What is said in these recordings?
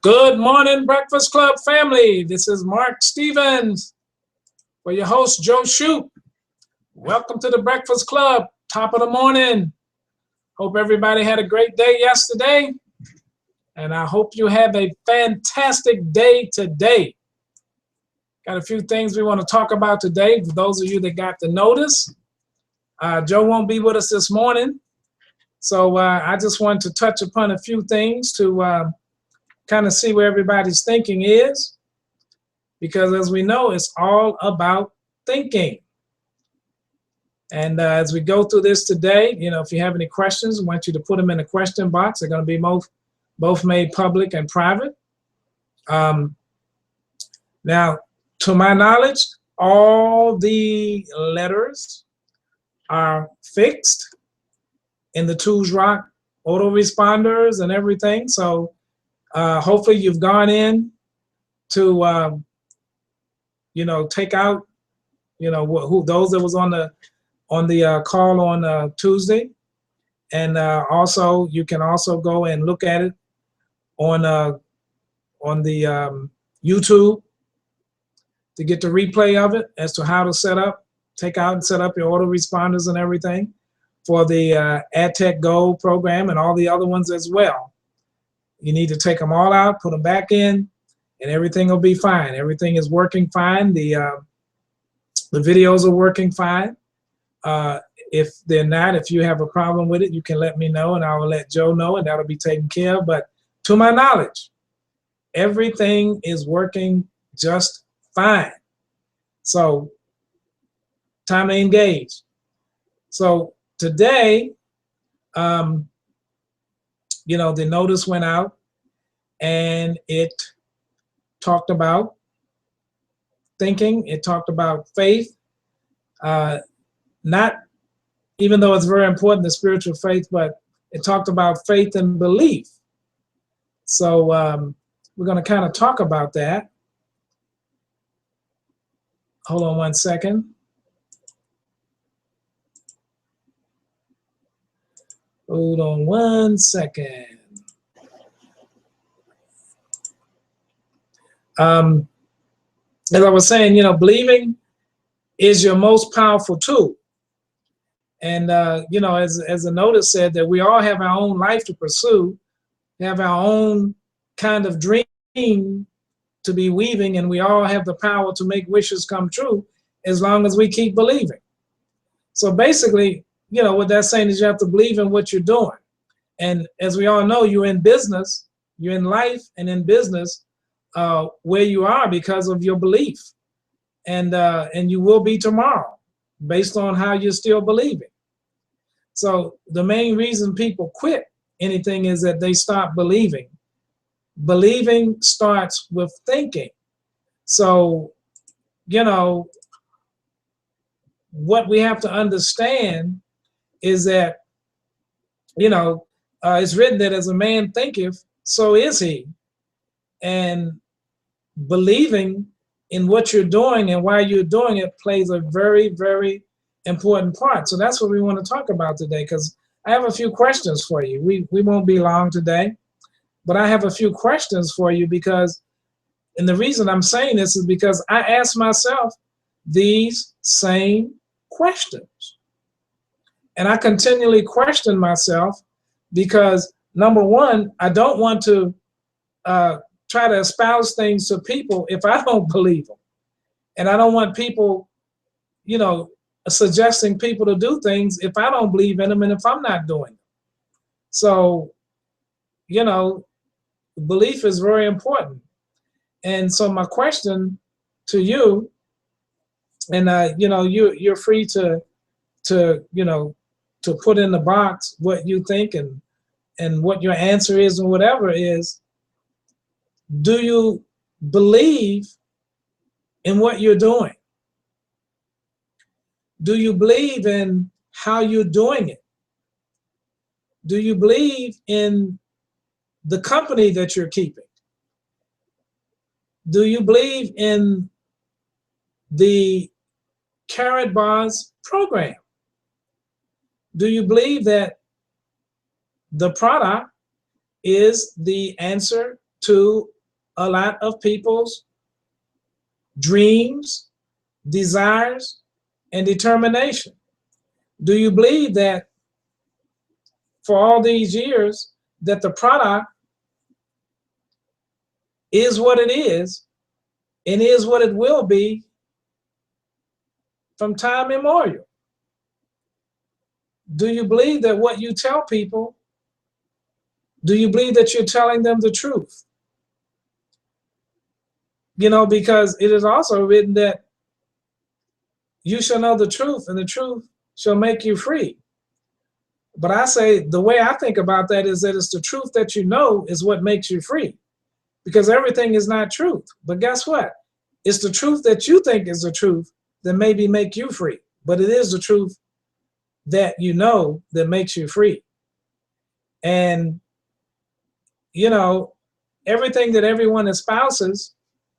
Good morning, Breakfast Club family. This is Mark Stevens for your host, Joe Shoup. Welcome to the Breakfast Club, top of the morning. Hope everybody had a great day yesterday, and I hope you have a fantastic day today. Got a few things we want to talk about today. For those of you that got the notice, Joe won't be with us this morning, so I just wanted to touch upon a few things to kind of see where everybody's thinking is, because as we know, it's all about thinking. And as we go through this today, if you have any questions, I want you to put them in the question box. They're going to be both made public and private. Now, to my knowledge, all the letters are fixed in the Tools Rock autoresponders and everything. So hopefully you've gone in to, take out, who those that was on the call on Tuesday, and also you can also go and look at it on the YouTube to get the replay of it as to how to take out and set up your autoresponders and everything for the AdTech Gold program and all the other ones as well. You need to take them all out, put them back in, and everything will be fine. Everything is working fine. The videos are working fine. If they're not, if you have a problem with it, you can let me know, and I will let Joe know, and that'll be taken care of. But to my knowledge, everything is working just fine. So, time to engage. So today, the notice went out, and it talked about thinking. It talked about faith. Not, even though it's very important, the spiritual faith, but it talked about faith and belief. So we're going to kind of talk about that. Hold on one second. Hold on one second. As I was saying, believing is your most powerful tool. And, as the notice said, that we all have our own life to pursue, have our own kind of dream to be weaving, and we all have the power to make wishes come true as long as we keep believing. So basically, what that's saying is you have to believe in what you're doing. And as we all know, you're in business, you're in life and in business where you are because of your belief. And you will be tomorrow based on how you're still believing. So the main reason people quit anything is that they stop believing. Believing starts with thinking. So, what we have to understand is that, it's written that as a man thinketh, so is he. And believing in what you're doing and why you're doing it plays a very, very important part. So that's what we want to talk about today, because I have a few questions for you. We won't be long today, but I have a few questions for you and the reason I'm saying this is because I ask myself these same questions. And I continually question myself because, number one, I don't want to try to espouse things to people if I don't believe them. And I don't want people, suggesting people to do things if I don't believe in them and if I'm not doing them. So, belief is very important. And so my question to you, and you're free to put in the box what you think and what your answer is and whatever is, do you believe in what you're doing? Do you believe in how you're doing it? Do you believe in the company that you're keeping? Do you believe in the Karatbars program? Do you believe that the product is the answer to a lot of people's dreams, desires, and determination? Do you believe that for all these years that the product is what it is and is what it will be from time immemorial? Do you believe that what you tell people, do you believe that you're telling them the truth? You know, because it is also written that you shall know the truth and the truth shall make you free. But I say the way I think about that is that it's the truth that you know is what makes you free, because everything is not truth. But guess what? It's the truth that you think is the truth that maybe make you free, but it is the truth that you know that makes you free. And you know, everything that everyone espouses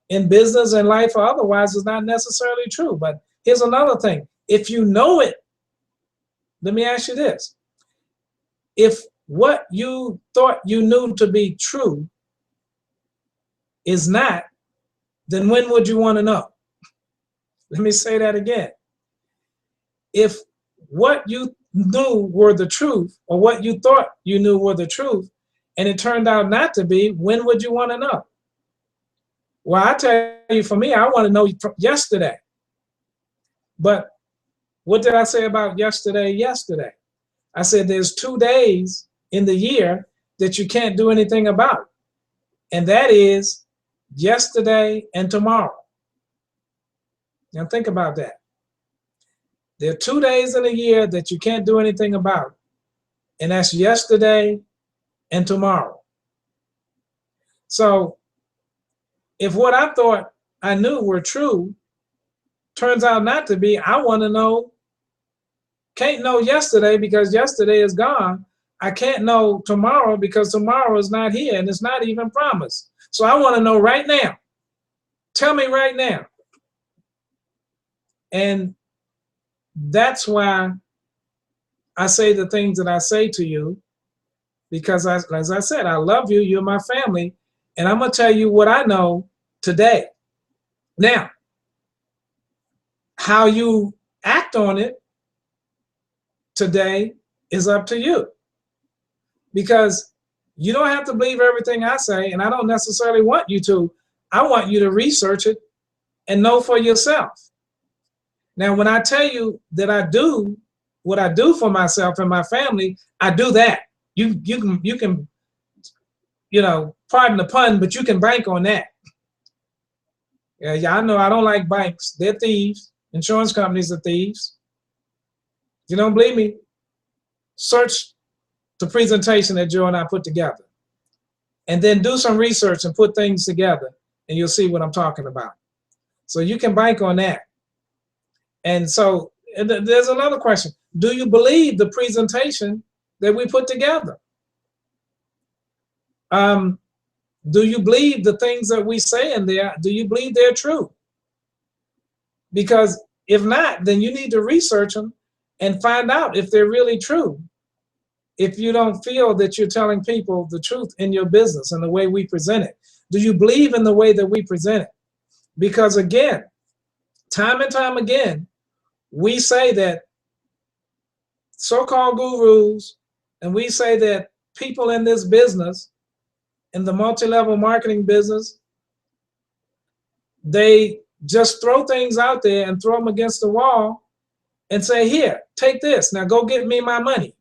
in business and life or otherwise is not necessarily true. But here's another thing. If you know it, let me ask you this. If what you thought you knew to be true is not, then when would you want to know? Let me say that again. If what you knew were the truth, or what you thought you knew were the truth, and it turned out not to be, when would you want to know? Well, I tell you, for me, I want to know yesterday. But what did I say about yesterday? I said there's 2 days in the year that you can't do anything about, and that is yesterday and tomorrow. Now think about that. There are 2 days in a year that you can't do anything about, and that's yesterday and tomorrow. So if what I thought I knew were true turns out not to be, I want to know. Can't know yesterday because yesterday is gone. I can't know tomorrow because tomorrow is not here and it's not even promised. So I want to know right now. Tell me right now. And that's why I say the things that I say to you, because as I said, I love you, you're my family, and I'm going to tell you what I know today. Now, how you act on it today is up to you, because you don't have to believe everything I say, and I don't necessarily want you to. I want you to research it and know for yourself. Now, when I tell you that I do what I do for myself and my family, I do that. You can, you know, pardon the pun, but you can bank on that. Yeah, I know I don't like banks. They're thieves. Insurance companies are thieves. If you don't believe me, search the presentation that Joe and I put together, and then do some research and put things together, and you'll see what I'm talking about. So you can bank on that. And so there's another question. Do you believe the presentation that we put together? Do you believe the things that we say in there? Do you believe they're true? Because if not, then you need to research them and find out if they're really true. If you don't feel that you're telling people the truth in your business and the way we present it, do you believe in the way that we present it? Because again, time and time again, we say that so-called gurus, and we say that people in this business, in the multi-level marketing business, they just throw things out there and throw them against the wall and say, here, take this, now go get me my money.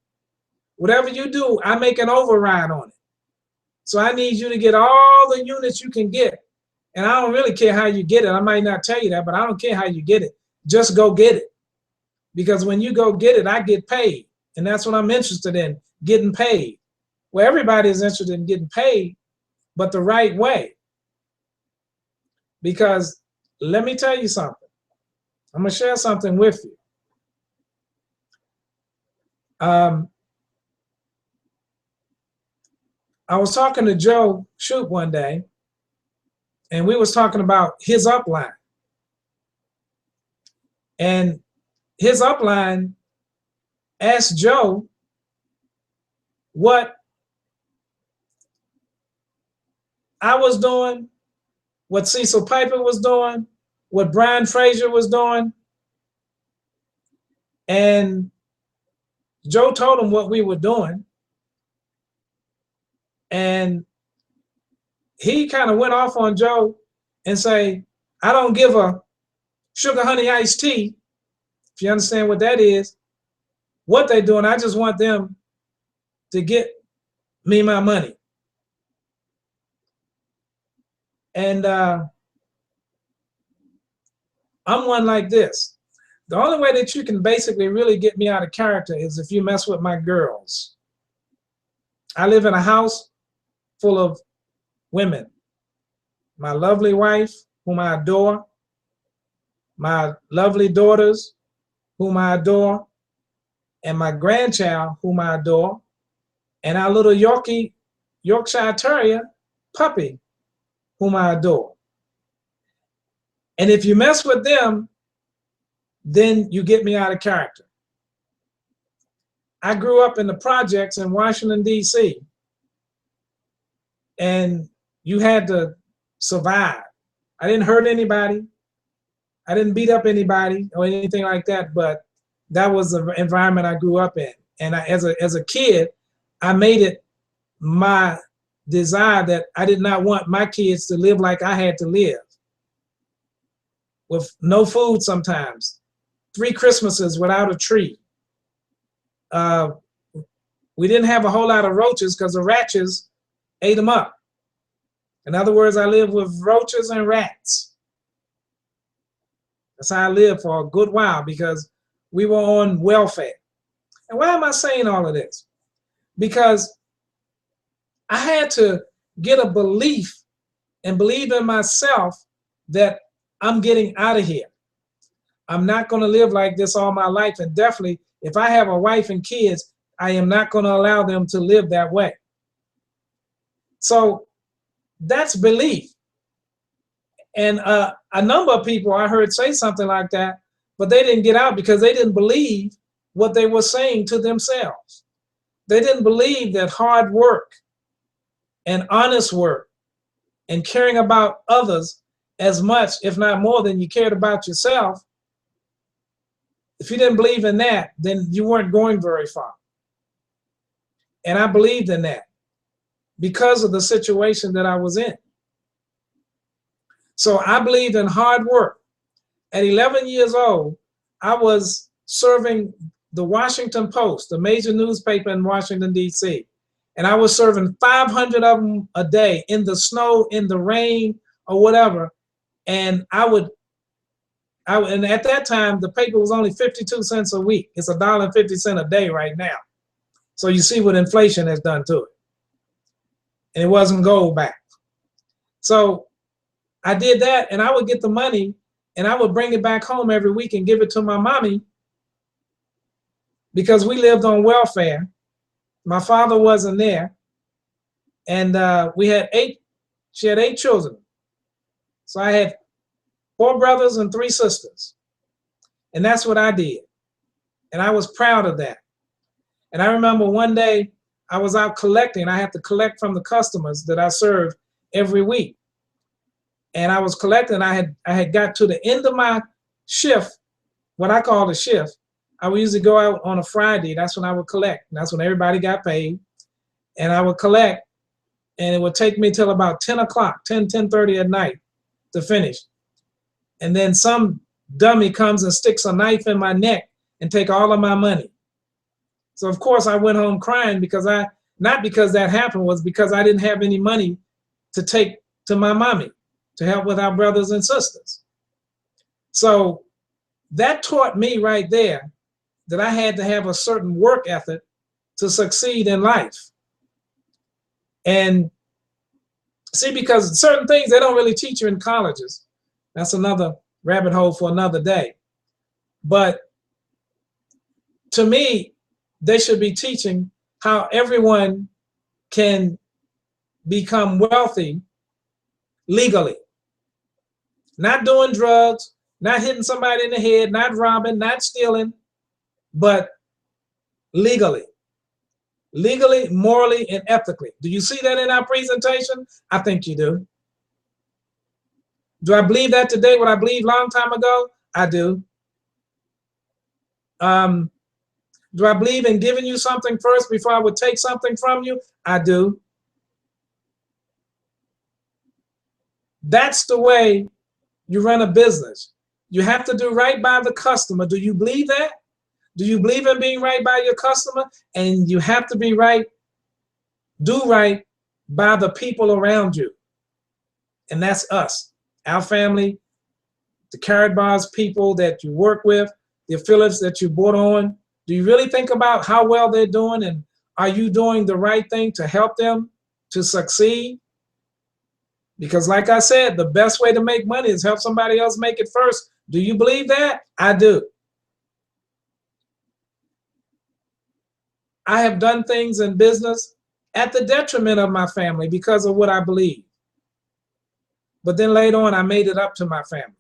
Whatever you do, I make an override on it. So I need you to get all the units you can get. And I don't really care how you get it. I might not tell you that, but I don't care how you get it. Just go get it. Because when you go get it, I get paid. And that's what I'm interested in, getting paid. Well, everybody is interested in getting paid, but the right way. Because let me tell you something. I'm going to share something with you. I was talking to Joe Shoup one day, and we was talking about his upline. And his upline asked Joe what I was doing what Cecil Piper was doing, what Brian Fraser was doing. And Joe told him what we were doing. And he kind of went off on Joe and say, I don't give a sugar honey iced tea, if you understand what that is, what they're doing. I just want them to get me my money. And I'm one like this. The only way that you can basically really get me out of character is if you mess with my girls. I live in a house full of women. My lovely wife, whom I adore, my lovely daughters, whom I adore, and my grandchild, whom I adore, and our little Yorkshire Terrier puppy, whom I adore. And if you mess with them, then you get me out of character. I grew up in the projects in Washington, D.C., and you had to survive. I didn't hurt anybody. I didn't beat up anybody or anything like that, but that was the environment I grew up in. And as a kid, I made it my desire that I did not want my kids to live like I had to live, with no food sometimes, 3 Christmases without a tree. We didn't have a whole lot of roaches because the rats ate them up. In other words, I lived with roaches and rats. That's how I lived for a good while because we were on welfare. And why am I saying all of this? Because I had to get a belief and believe in myself that I'm getting out of here. I'm not going to live like this all my life. And definitely, if I have a wife and kids, I am not going to allow them to live that way. So that's belief. And a number of people I heard say something like that, but they didn't get out because they didn't believe what they were saying to themselves. They didn't believe that hard work and honest work and caring about others as much, if not more, than you cared about yourself. If you didn't believe in that, then you weren't going very far. And I believed in that because of the situation that I was in. So I believed in hard work. At 11 years old, I was serving the Washington Post, the major newspaper in Washington, D.C. And I was serving 500 of them a day in the snow, in the rain, or whatever. And and at that time, the paper was only 52 cents a week. It's $1.50 a day right now. So you see what inflation has done to it. And it wasn't gold back. So I did that, and I would get the money, and I would bring it back home every week and give it to my mommy because we lived on welfare. My father wasn't there, and she had 8 children. So I had 4 brothers and 3 sisters, and that's what I did. And I was proud of that. And I remember one day I was out collecting. I had to collect from the customers that I served every week. And I was collecting. I had got to the end of my shift, what I call the shift. I would usually go out on a Friday. That's when I would collect. That's when everybody got paid. And I would collect, and it would take me till about 10 o'clock, 10:30 at night to finish. And then some dummy comes and sticks a knife in my neck and take all of my money. So of course I went home crying because not because that happened, was because I didn't have any money to take to my mommy to help with our brothers and sisters. So that taught me right there that I had to have a certain work ethic to succeed in life. And see, because certain things they don't really teach you in colleges. That's another rabbit hole for another day. But to me, they should be teaching how everyone can become wealthy legally. Not doing drugs, not hitting somebody in the head, not robbing, not stealing, but legally. Legally, morally, and ethically. Do you see that in our presentation? I think you do. Do I believe that today, what I believed long time ago? I do. Do I believe in giving you something first before I would take something from you? I do. That's the way you run a business. You have to do right by the customer. Do you believe that? Do you believe in being right by your customer? And you have to be right, do right by the people around you. And that's us, our family, the Karatbars people that you work with, the affiliates that you brought on. Do you really think about how well they're doing, and are you doing the right thing to help them to succeed? Because like I said, the best way to make money is help somebody else make it first. Do you believe that? I do. I have done things in business at the detriment of my family because of what I believe. But then later on, I made it up to my family.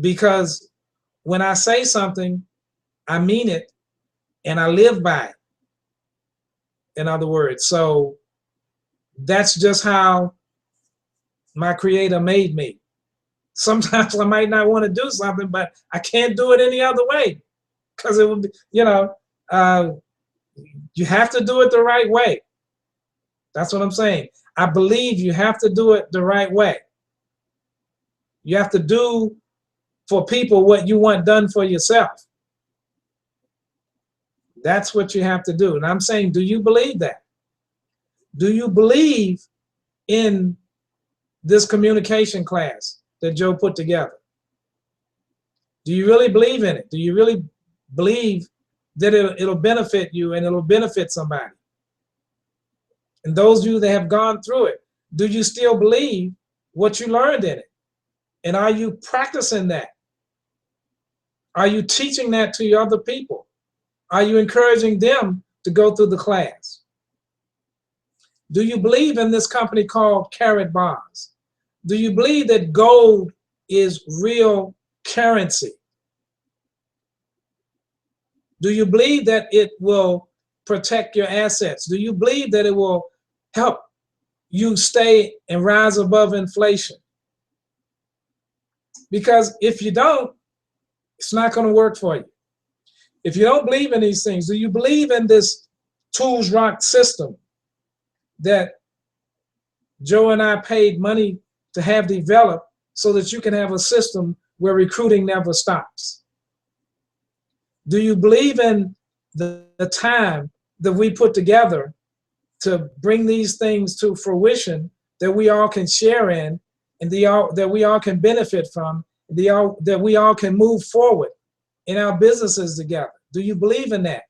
Because when I say something, I mean it, and I live by it, in other words. So that's just how my Creator made me. Sometimes I might not want to do something, but I can't do it any other way, because it would be, you have to do it the right way. That's what I'm saying. I believe you have to do it the right way. You have to do for people what you want done for yourself. That's what you have to do. And I'm saying, do you believe that? Do you believe in this communication class that Joe put together? Do you really believe in it? Do you really believe that it'll benefit you and it'll benefit somebody? And those of you that have gone through it, do you still believe what you learned in it? And are you practicing that? Are you teaching that to your other people? Are you encouraging them to go through the class? Do you believe in this company called Karatbars? Do you believe that gold is real currency? Do you believe that it will protect your assets? Do you believe that it will help you stay and rise above inflation? Because if you don't, it's not going to work for you. If you don't believe in these things, do you believe in this Tools Rock system that Joe and I paid money to have developed so that you can have a system where recruiting never stops? Do you believe in the time that we put together to bring these things to fruition that we all can share in, and that we all can benefit from, that we all can move forward in our businesses together? Do you believe in that?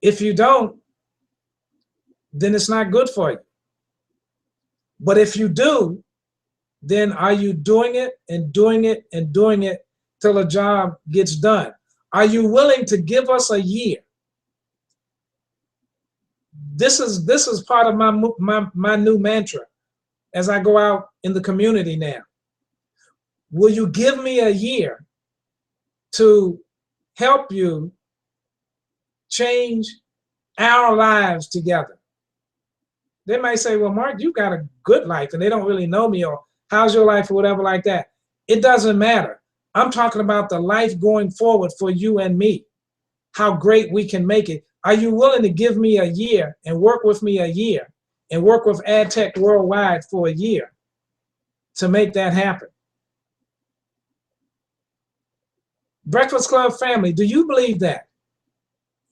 If you don't, then it's not good for you. But if you do, then are you doing it and doing it and doing it till a job gets done? Are you willing to give us a year? This is part of my new mantra as I go out in the community now. Will you give me a year to help you change our lives together? They might say, well, Mark, you got a good life, and they don't really know me, or how's your life, or whatever like that. It doesn't matter. I'm talking about the life going forward for you and me, how great we can make it. Are you willing to give me a year and work with me a year and work with AdTech Worldwide for a year to make that happen? Breakfast Club family, do you believe that?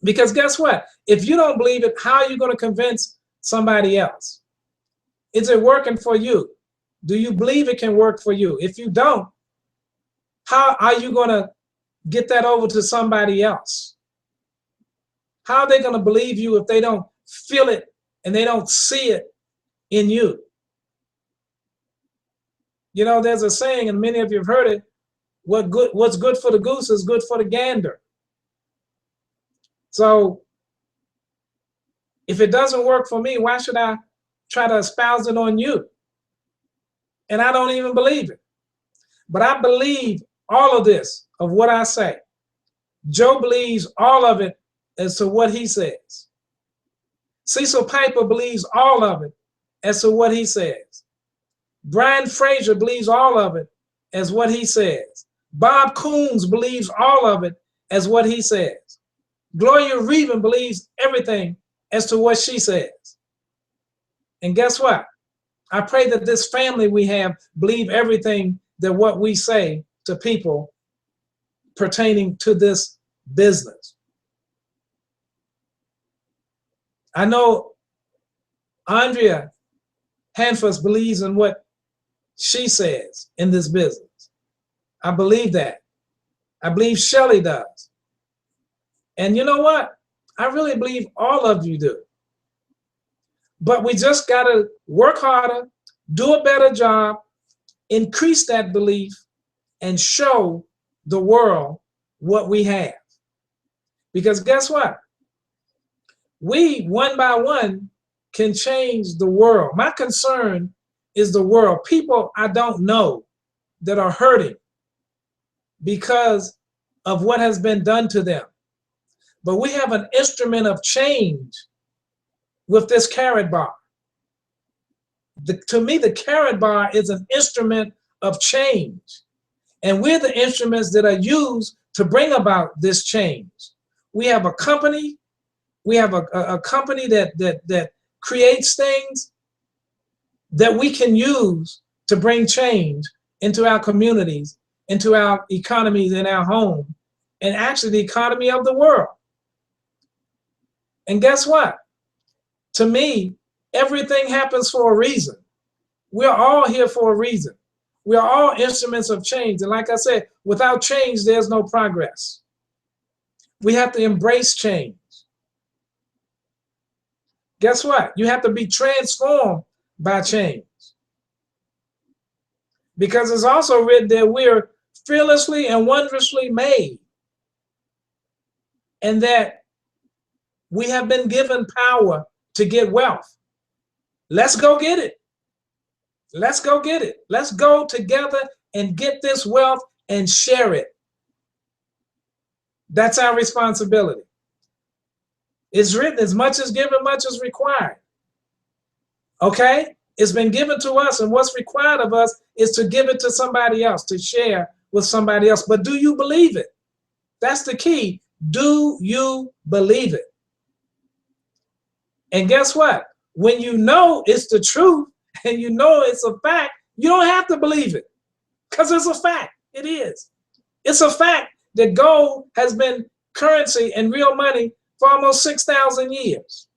Because guess what? If you don't believe it, how are you going to convince somebody else? Is it working for you? Do you believe it can work for you? If you don't, how are you going to get that over to somebody else? How are they going to believe you if they don't feel it and they don't see it in you? You know, there's a saying, and many of you have heard it, what's good for the goose is good for the gander. So if it doesn't work for me, why should I try to espouse it on you? And I don't even believe it. But I believe all of this, of what I say. Joe believes all of it as to what he says. Cecil Piper believes all of it as to what he says. Brian Fraser believes all of it as what he says. Bob Coons believes all of it as what he says. Gloria Reeven believes everything as to what she says. And guess what? I pray that this family we have believe everything that what we say to people pertaining to this business. I know Andrea Hanfus believes in what she says in this business. I believe that. I believe Shelley does. And you know what? I really believe all of you do. But we just got to work harder, do a better job, increase that belief, and show the world what we have. Because guess what? We, one by one, can change the world. My concern is the world. People I don't know that are hurting because of what has been done to them. But we have an instrument of change with this carrot bar. To me, the carrot bar is an instrument of change. And we're the instruments that are used to bring about this change. We have a company. We have a company that creates things that we can use to bring change into our communities, into our economies, in our home, and actually the economy of the world. And guess what? To me, everything happens for a reason. We're all here for a reason. We are all instruments of change. And like I said, without change, there's no progress. We have to embrace change. Guess what? You have to be transformed by change. Because it's also written that we're fearlessly and wondrously made. And that we have been given power to get wealth. Let's go get it. Let's go get it. Let's go together and get this wealth and share it. That's our responsibility. It's written, as much is given, much is required. Okay? It's been given to us, and what's required of us is to give it to somebody else, to share with somebody else. But do you believe it? That's the key. Do you believe it? And guess what? When you know it's the truth and you know it's a fact, you don't have to believe it, because it's a fact. It is. It's a fact that gold has been currency and real money for almost 6,000 years.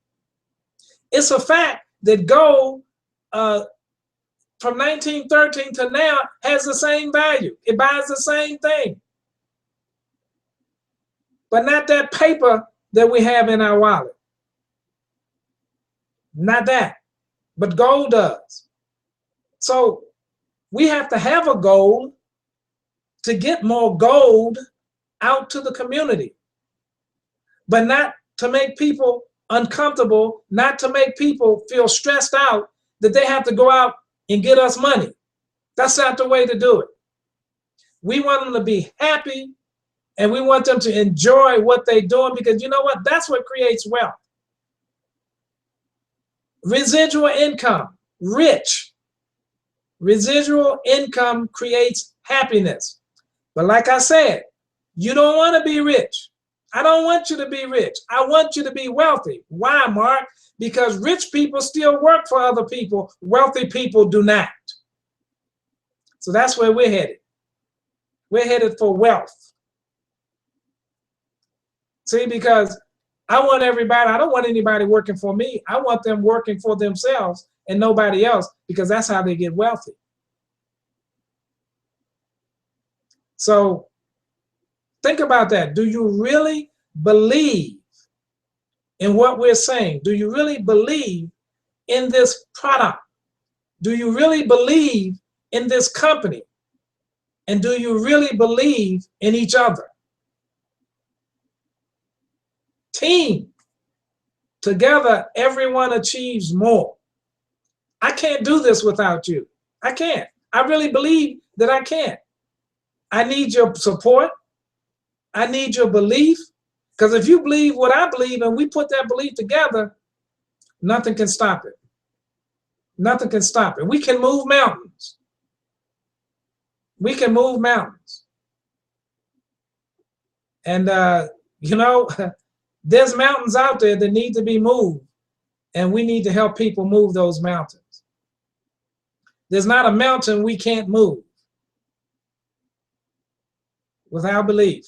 It's a fact that gold from 1913 to now has the same value. It buys the same thing. But not that paper that we have in our wallet. Not that, but gold does. So we have to have a goal to get more gold out to the community, but not to make people uncomfortable, not to make people feel stressed out that they have to go out and get us money. That's not the way to do it. We want them to be happy, and we want them to enjoy what they're doing, because you know what? That's what creates wealth. Residual income, rich. Residual income creates happiness. But like I said, you don't want to be rich. I don't want you to be rich. I want you to be wealthy. Why, Mark? Because rich people still work for other people. Wealthy people do not. So that's where we're headed. We're headed for wealth. See, because I want everybody, I don't want anybody working for me. I want them working for themselves and nobody else, because that's how they get wealthy. So think about that. Do you really believe in what we're saying? Do you really believe in this product? Do you really believe in this company? And do you really believe in each other? Team. Together, everyone achieves more. I can't do this without you. I can't. I really believe that I can't. I need your support. I need your belief. Because if you believe what I believe and we put that belief together, Nothing can stop it. Nothing can stop it. We can move mountains. We can move mountains. And, you know, there's mountains out there that need to be moved, and we need to help people move those mountains. There's not a mountain we can't move without belief.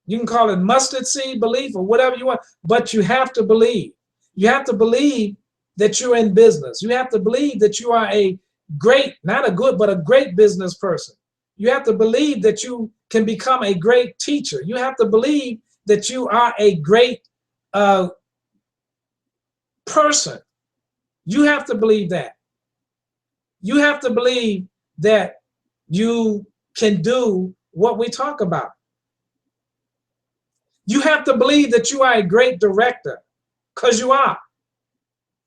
You can call it mustard seed belief or whatever you want, but you have to believe. You have to believe that you're in business. You have to believe that you are a great, not a good, but a great business person. You have to believe that you can become a great teacher. You have to believe that you are a great person. You have to believe that. You have to believe that you can do what we talk about. You have to believe that you are a great director, because you are.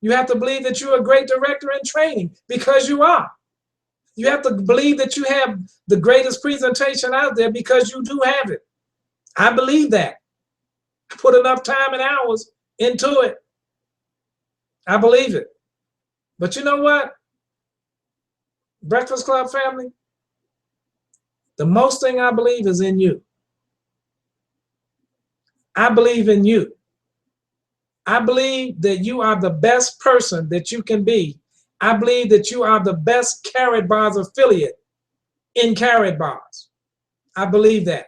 You have to believe that you're a great director in training, because you are. You have to believe that you have the greatest presentation out there, because you do have it. I believe that. I put enough time and hours into it. I believe it. But you know what? Breakfast Club family, the most thing I believe is in you. I believe in you. I believe that you are the best person that you can be. I believe that you are the best Karatbars affiliate in Karatbars. I believe that.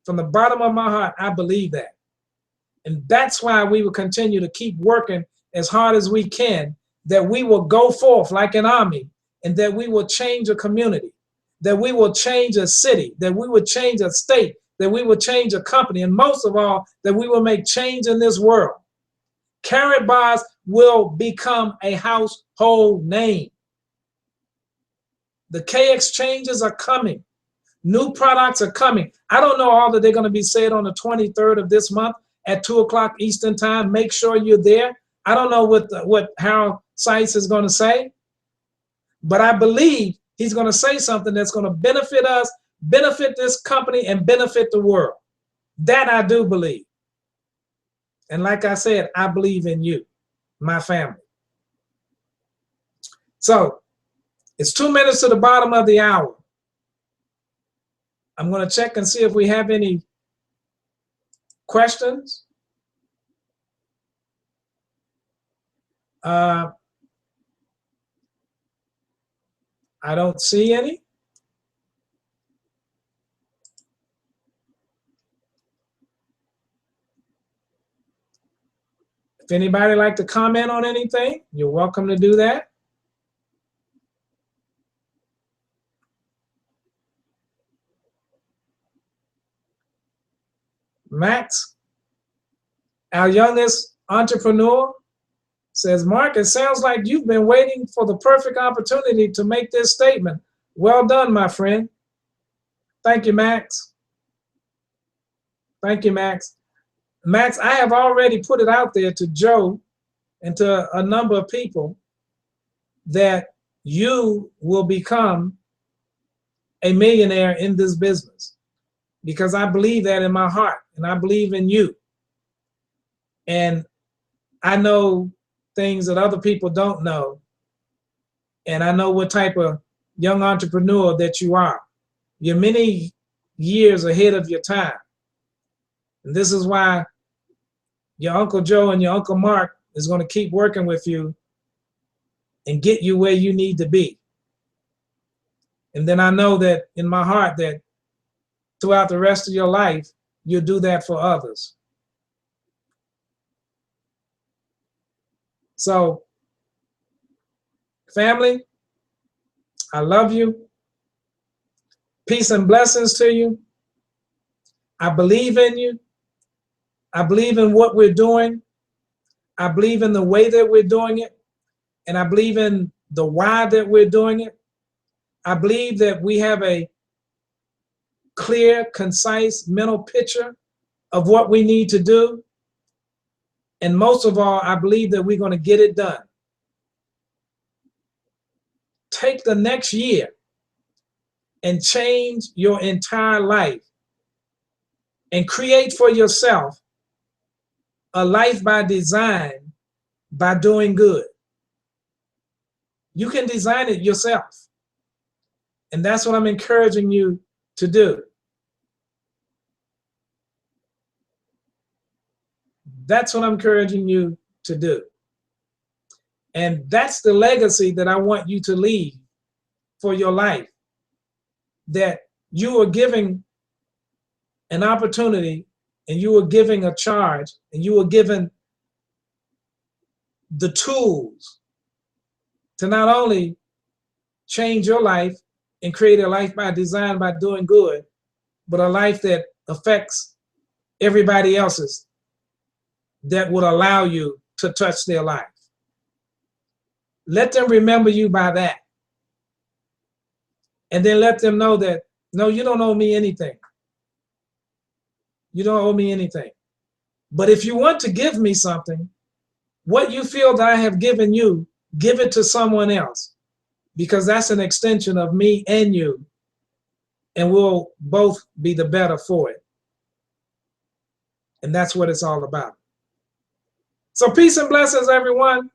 From the bottom of my heart, I believe that. And that's why we will continue to keep working as hard as we can, that we will go forth like an army, and that we will change a community, that we will change a city, that we will change a state, that we will change a company, and most of all, that we will make change in this world. Karatbars will become a household name. The K exchanges are coming. New products are coming. I don't know all that they're going to be said on the 23rd of this month at 2 o'clock Eastern time. Make sure you're there. I don't know what Harold Sykes is going to say, but I believe he's going to say something that's going to benefit us, benefit this company, and benefit the world. That I do believe. And like I said, I believe in you, my family. So it's 2 minutes to the bottom of the hour. I'm going to check and see if we have any questions. I don't see any. If anybody like to comment on anything, you're welcome to do that. Max, our youngest entrepreneur, says, Mark, it sounds like you've been waiting for the perfect opportunity to make this statement. Well done, my friend. Thank you, Max. Thank you, Max. Max, I have already put it out there to Joe and to a number of people that you will become a millionaire in this business, because I believe that in my heart, and I believe in you. And I know things that other people don't know, and I know what type of young entrepreneur that you are. You're many years ahead of your time. And this is why your Uncle Joe and your Uncle Mark is going to keep working with you and get you where you need to be. And then I know that in my heart that throughout the rest of your life, you'll do that for others. So, family, I love you. Peace and blessings to you. I believe in you. I believe in what we're doing. I believe in the way that we're doing it. And I believe in the why that we're doing it. I believe that we have a clear, concise mental picture of what we need to do. And most of all, I believe that we're going to get it done. Take the next year and change your entire life and create for yourself a life by design by doing good. You can design it yourself. And that's what I'm encouraging you to do. That's what I'm encouraging you to do. And that's the legacy that I want you to leave for your life. That you are giving an opportunity, and you are giving a charge, and you are given the tools to not only change your life and create a life by design by doing good, but a life that affects everybody else's, that would allow you to touch their life. Let them remember you by that. And then let them know that, no, you don't owe me anything. You don't owe me anything. But if you want to give me something, what you feel that I have given you, give it to someone else, because that's an extension of me and you, and we'll both be the better for it. And that's what it's all about. So peace and blessings, everyone.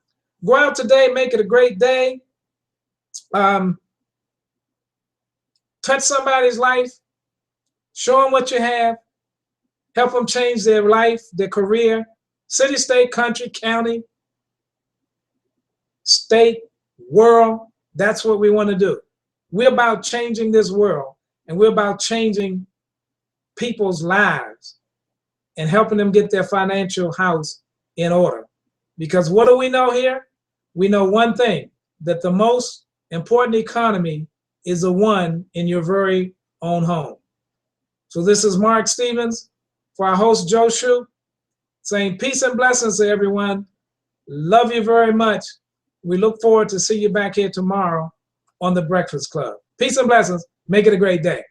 Go out today, make it a great day. Touch somebody's life. Show them what you have. Help them change their life, their career, city, state, country, county, state, world. That's what we want to do. We're about changing this world, and we're about changing people's lives and helping them get their financial house in order. Because what do we know here? We know one thing, that the most important economy is the one in your very own home. So this is Mark Stevens for our host, Joe Shue, saying peace and blessings to everyone. Love you very much. We look forward to see you back here tomorrow on The Breakfast Club. Peace and blessings. Make it a great day.